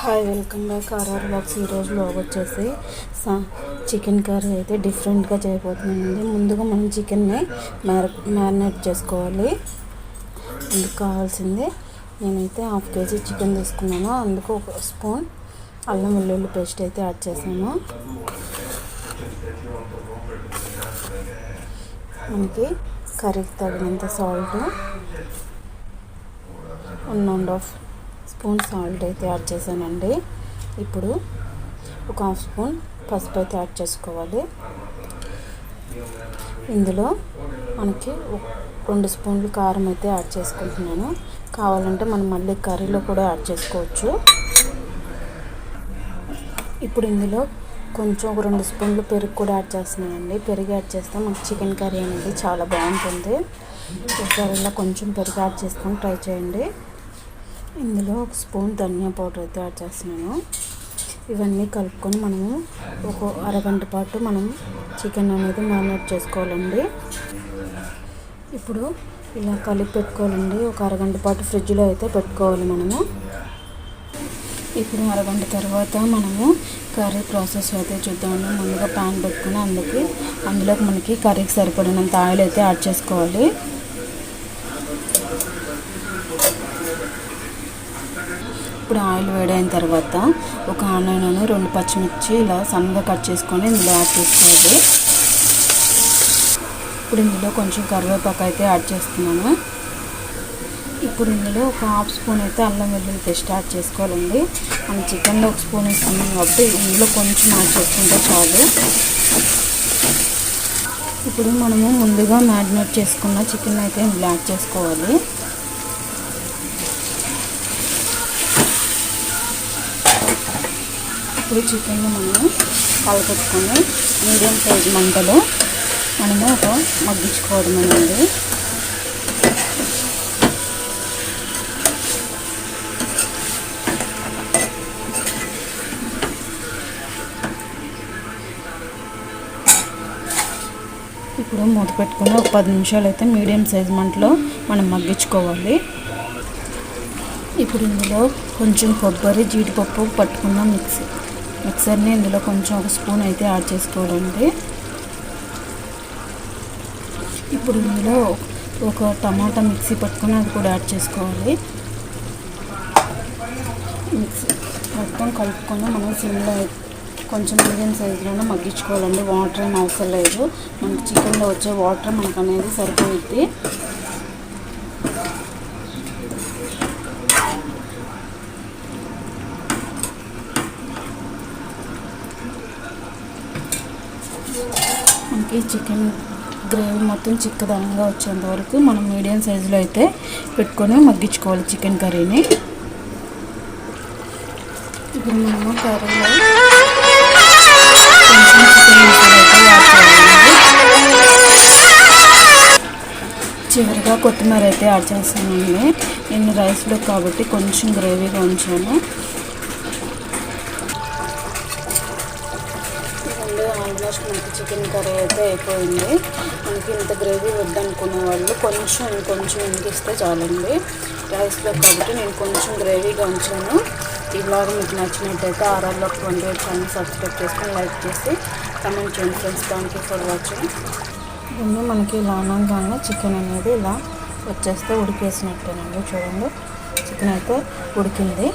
Hi, welcome back RR blogs. ఈరోజు blog వచ్చేసి chicken curry అయితే డిఫరెంట్గా చేయబోతున్నానండి. ముందుగా మనం చికెన్ని మ్యారినేట్ చేసుకోవాలి. అందుకు కావాల్సింది నేనైతే 1/2 kg చికెన్ తీసుకున్నాను. అందుకు 1 స్పూన్ అల్లం వెల్లుల్లి పేస్ట్ అయితే యాడ్ చేశాను. మనకి కర్రీకి తగినంత సాల్ట్, 1.5 స్పూన్ సాల్ట్ అయితే యాడ్ చేశానండి. ఇప్పుడు ఒక 1/2 స్పూన్ పసుపు అయితే యాడ్ చేసుకోవాలి. ఇందులో మనకి 2 స్పూన్లు కారం అయితే యాడ్ చేసుకుంటున్నాను. కావాలంటే మనం మళ్ళీ కర్రీలో కూడా యాడ్ చేసుకోవచ్చు. ఇప్పుడు ఇందులో కొంచెం ఒక 2 స్పూన్లు పెరుగు కూడా యాడ్ చేస్తున్నానండి. పెరుగు యాడ్ చేస్తే మనకి చికెన్ కర్రీ అనేది చాలా బాగుంటుంది. ఒకసారి ఇలా కొంచెం పెరుగు యాడ్ చేసుకొని ట్రై చేయండి. ఇందులో 1 స్పూన్ ధనియా పౌడర్ అయితే యాడ్ చేస్తున్నాను. ఇవన్నీ కలుపుకొని మనము ఒక అరగంట పాటు మనం చికెన్ అనేది మ్యారినేట్ చేసుకోవాలండి. ఇప్పుడు ఇలా కలిపి పెట్టుకోవాలండి. ఒక అరగంట పాటు ఫ్రిడ్జ్లో అయితే పెట్టుకోవాలి మనము. ఇప్పుడు అరగంట తర్వాత మనము కర్రీ ప్రాసెస్ అయితే చూద్దాము. ముందుగా ప్యాన్ పెట్టుకుని అందులోకి మనకి కర్రీకి సరిపడినంత ఆయిల్ అయితే యాడ్ చేసుకోవాలి. ఇప్పుడు ఆయిల్ వేడైన తర్వాత ఒక ఆనియన్, 2 పచ్చిమిర్చి ఇలా సన్నగా కట్ చేసుకొని ఇందులో యాడ్ చేసుకోవాలి. ఇప్పుడు ఇందులో కొంచెం కరివేపాకు అయితే యాడ్ చేస్తున్నాను. ఇప్పుడు ఇందులో ఒక 1/2 స్పూన్ అయితే అల్లం వెల్లుల్లి పేస్ట్ యాడ్ చేసుకోవాలండి. మనం చికెన్లో 1 స్పూన్ ఇస్తున్నాం కాబట్టి ఇందులో కొంచెం యాడ్ చేసుకుంటే చాలు. ఇప్పుడు మనము ముందుగా మ్యారినేట్ చేసుకున్న చికెన్ అయితే ఇందులో యాడ్ చేసుకోవాలి. ఇప్పుడు చికెన్ని మనము కలపెట్టుకొని మీడియం సైజ్ మంటలో మనము మగ్గించుకోవడం అనేది. ఇప్పుడు మూత పెట్టుకుని ఒక 10 నిమిషాలు అయితే మీడియం సైజ్ మంటలో మనం మగ్గించుకోవాలి. ఇప్పుడు ఇందులో కొంచెం కొబ్బరి, జీడిపప్పు పట్టుకున్న మిక్సర్ని ఇందులో కొంచెం 1 స్పూన్ అయితే యాడ్ చేసుకోవాలండి. ఇప్పుడు ఇందులో ఒక టమాటా మిక్సీ పట్టుకుని అది కూడా యాడ్ చేసుకోవాలి. మిక్సీ మొత్తం కలుపుకొని మనం సిమ్లో కొంచెం మీడియం సైజులోనే మగ్గించుకోవాలండి. వాటర్ ఏం అవసరం లేదు. మనకి చికెన్లో వచ్చే వాటర్ మనకు అనేది సరిపోతుంది. మనకి చికెన్ గ్రేవీ మొత్తం చిక్కదనంగా వచ్చేంత వరకు మనం మీడియం సైజులో అయితే పెట్టుకొని మగ్గించుకోవాలి చికెన్ కర్రీని. ఇప్పుడు మనము కర్రీలో కొంచెం చికెన్ మసాలా అయితే యాడ్ చేయాలండి. చివరిగా కొత్తిమీర అయితే యాడ్ చేస్తానండి. నేను రైస్లో కాబట్టి కొంచెం గ్రేవీగా ఉంచాను. ఆల్మోస్ట్ మనకి చికెన్ కర్రీ అయితే అయిపోయింది. మనకి ఇంత గ్రేవీ వద్దనుకునే వాళ్ళు కొంచెం ఇంకిస్తే చాలండి. రైస్లో కాబట్టి నేను కొంచెం గ్రేవీగా ఉంచాను. ఈ బ్లాగ్ మీకు నచ్చినట్టయితే ఆర్ఆర్ బ్లాగ్ 28 ఛానల్ సబ్స్క్రైబ్ చేసుకొని లైక్ చేసి కమెంట్ చేయండి friends. Thank you for watching. ముందు మనకి ఇలా అనగానే చికెన్ అనేది ఇలా వచ్చేస్తే ఉడికేసినట్టేనండి. చూడండి, చికెన్ అయితే ఉడికింది.